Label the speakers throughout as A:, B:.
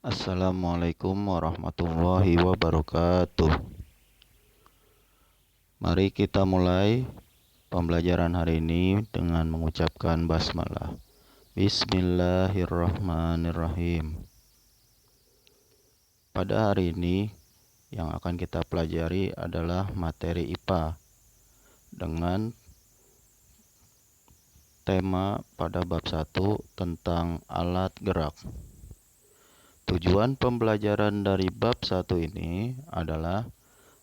A: Assalamualaikum warahmatullahi wabarakatuh. Mari kita mulai pembelajaran hari ini dengan mengucapkan basmalah. Bismillahirrahmanirrahim. Pada hari ini yang akan kita pelajari adalah materi IPA dengan tema pada bab 1 tentang alat gerak. Tujuan pembelajaran dari bab 1 ini adalah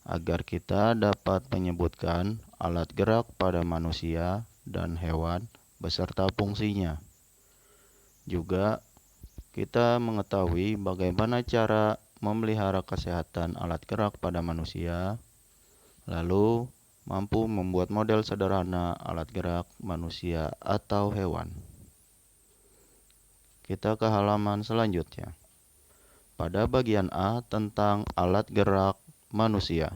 A: agar kita dapat menyebutkan alat gerak pada manusia dan hewan beserta fungsinya. Juga kita mengetahui bagaimana cara memelihara kesehatan alat gerak pada manusia, lalu mampu membuat model sederhana alat gerak manusia atau hewan. Kita ke halaman selanjutnya. Pada bagian A tentang alat gerak manusia.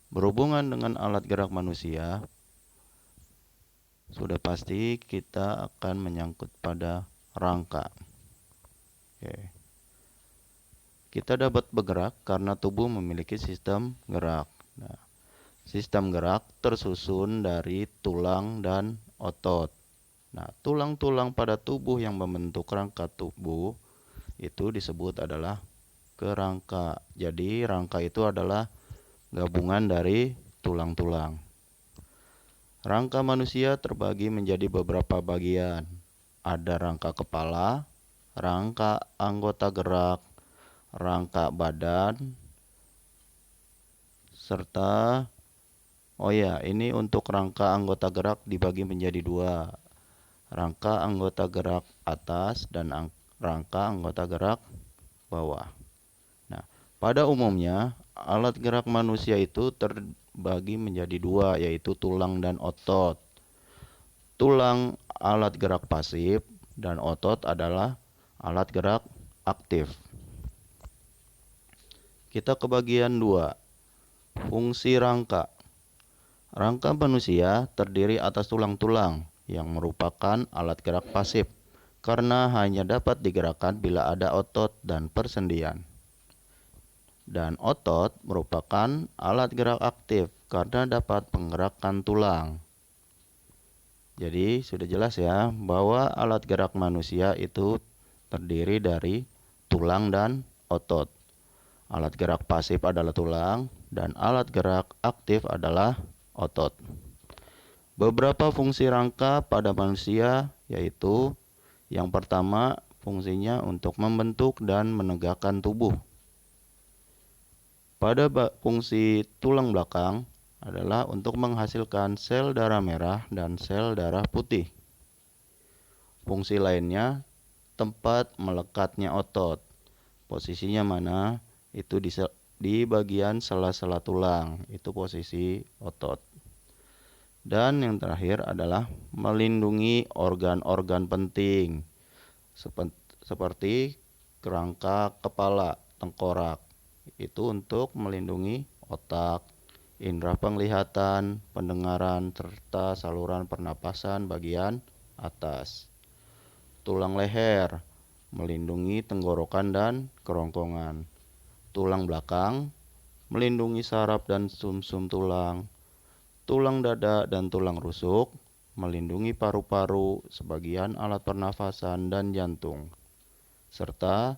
A: Berhubungan dengan alat gerak manusia, sudah pasti kita akan menyangkut pada rangka. Oke. Kita dapat bergerak karena tubuh memiliki sistem gerak. Nah, sistem gerak tersusun dari tulang dan otot. Nah, tulang-tulang pada tubuh yang membentuk rangka tubuh itu disebut adalah kerangka. Jadi, rangka itu adalah gabungan dari tulang-tulang. Rangka manusia terbagi menjadi beberapa bagian. Ada rangka kepala, rangka anggota gerak, rangka badan, serta ini untuk rangka anggota gerak dibagi menjadi dua. Rangka anggota gerak atas dan rangka anggota gerak bawah. Nah, pada umumnya alat gerak manusia itu terbagi menjadi dua, yaitu tulang dan otot. Tulang alat gerak pasif dan otot adalah alat gerak aktif. Kita ke bagian 2. Fungsi rangka. Rangka manusia terdiri atas tulang-tulang yang merupakan alat gerak pasif karena hanya dapat digerakkan bila ada otot dan persendian. Dan otot merupakan alat gerak aktif karena dapat menggerakkan tulang. Jadi sudah jelas ya bahwa alat gerak manusia itu terdiri dari tulang dan otot. Alat gerak pasif adalah tulang dan alat gerak aktif adalah otot. Beberapa fungsi rangka pada manusia yaitu yang pertama fungsinya untuk membentuk dan menegakkan tubuh. Pada fungsi tulang belakang adalah untuk menghasilkan sel darah merah dan sel darah putih. Fungsi lainnya tempat melekatnya otot. Posisinya mana? Itu di bagian sela-sela tulang, itu posisi otot. Dan yang terakhir adalah melindungi organ-organ penting seperti kerangka kepala, tengkorak. Itu untuk melindungi otak, indera penglihatan, pendengaran, serta saluran pernapasan bagian atas. Tulang leher melindungi tenggorokan dan kerongkongan. Tulang belakang melindungi saraf dan sumsum tulang. Tulang dada dan tulang rusuk melindungi paru-paru, sebagian alat pernafasan dan jantung. Serta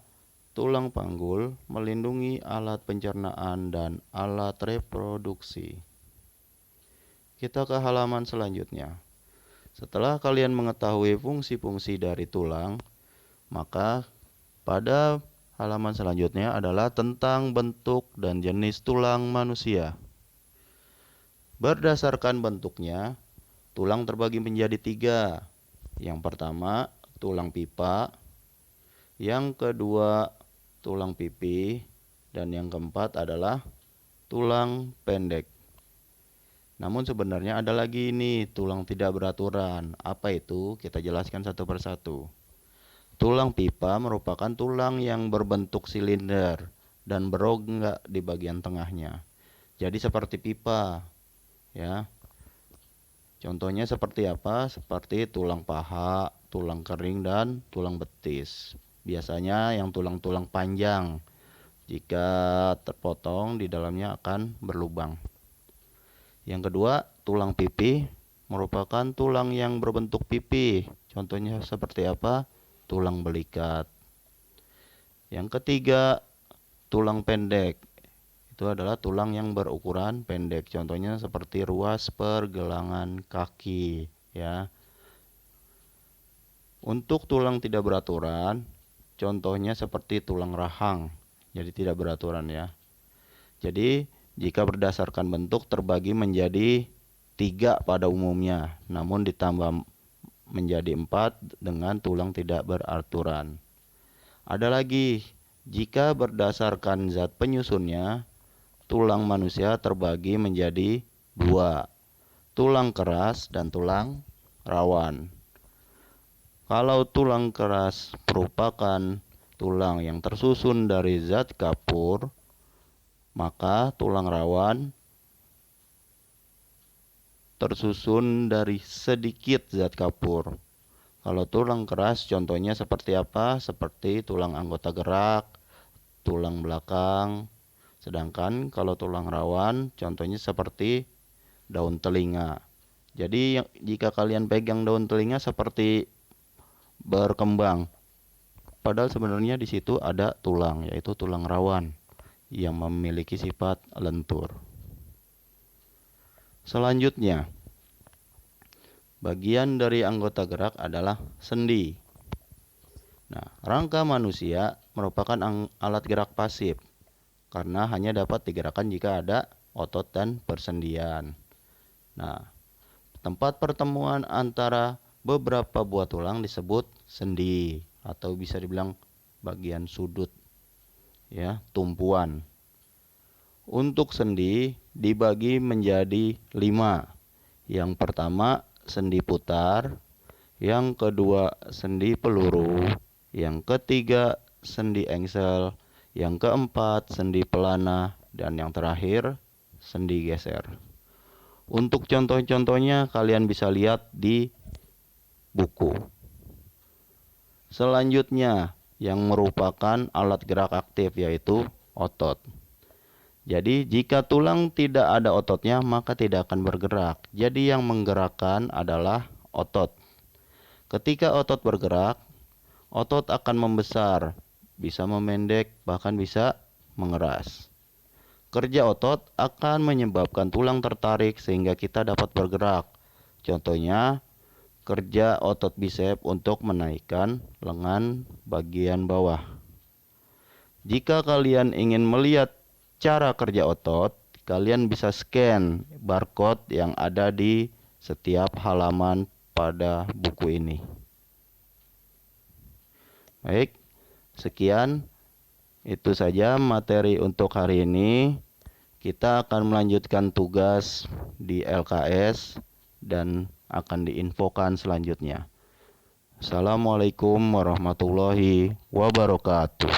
A: tulang panggul melindungi alat pencernaan dan alat reproduksi. Kita ke halaman selanjutnya. Setelah kalian mengetahui fungsi-fungsi dari tulang, maka pada halaman selanjutnya adalah tentang bentuk dan jenis tulang manusia. Berdasarkan bentuknya, tulang terbagi menjadi 3. Yang pertama, tulang pipa. Yang kedua, tulang pipi. Dan yang keempat adalah tulang pendek. Namun sebenarnya ada lagi ini, tulang tidak beraturan. Apa itu? Kita jelaskan satu persatu. Tulang pipa merupakan tulang yang berbentuk silinder dan berongga di bagian tengahnya. Jadi seperti pipa. Ya, contohnya seperti apa? Seperti tulang paha, tulang kering, dan tulang betis. Biasanya yang tulang-tulang panjang. Jika terpotong, di dalamnya akan berlubang. Yang kedua, tulang pipi merupakan tulang yang berbentuk pipi. Contohnya seperti apa? Tulang belikat. Yang ketiga, tulang pendek. Itu adalah tulang yang berukuran pendek. Contohnya seperti ruas pergelangan kaki, ya. Untuk tulang tidak beraturan, contohnya seperti tulang rahang. Jadi tidak beraturan, ya. Jadi jika berdasarkan bentuk terbagi menjadi 3 pada umumnya, namun ditambah menjadi 4 dengan tulang tidak beraturan. Ada lagi, jika berdasarkan zat penyusunnya, tulang manusia terbagi menjadi 2, tulang keras dan tulang rawan. Kalau tulang keras merupakan tulang yang tersusun dari zat kapur, maka tulang rawan tersusun dari sedikit zat kapur. Kalau tulang keras contohnya seperti apa? Seperti tulang anggota gerak, tulang belakang. Sedangkan kalau tulang rawan contohnya seperti daun telinga. Jadi jika kalian pegang daun telinga seperti berkembang. Padahal sebenarnya di situ ada tulang, yaitu tulang rawan yang memiliki sifat lentur. Selanjutnya, bagian dari anggota gerak adalah sendi. Nah, rangka manusia merupakan alat gerak pasif karena hanya dapat digerakkan jika ada otot dan persendian. Nah, tempat pertemuan antara beberapa buah tulang disebut sendi atau bisa dibilang bagian sudut, ya, tumpuan. Untuk sendi dibagi menjadi 5. Yang pertama sendi putar, yang kedua sendi peluru, yang ketiga sendi engsel, yang keempat sendi pelana, dan yang terakhir sendi geser. Untuk contoh-contohnya kalian bisa lihat di buku. Selanjutnya yang merupakan alat gerak aktif yaitu otot. Jadi jika tulang tidak ada ototnya maka tidak akan bergerak. Jadi yang menggerakkan adalah otot. Ketika otot bergerak, otot akan membesar, bisa memendek, bahkan bisa mengeras. Kerja otot akan menyebabkan tulang tertarik sehingga kita dapat bergerak. Contohnya, kerja otot bisep untuk menaikkan lengan bagian bawah. Jika kalian ingin melihat cara kerja otot, kalian bisa scan barcode yang ada di setiap halaman pada buku ini. Baik, sekian. Itu saja materi untuk hari ini. Kita akan melanjutkan tugas di LKS dan akan diinfokan selanjutnya. Assalamualaikum warahmatullahi wabarakatuh.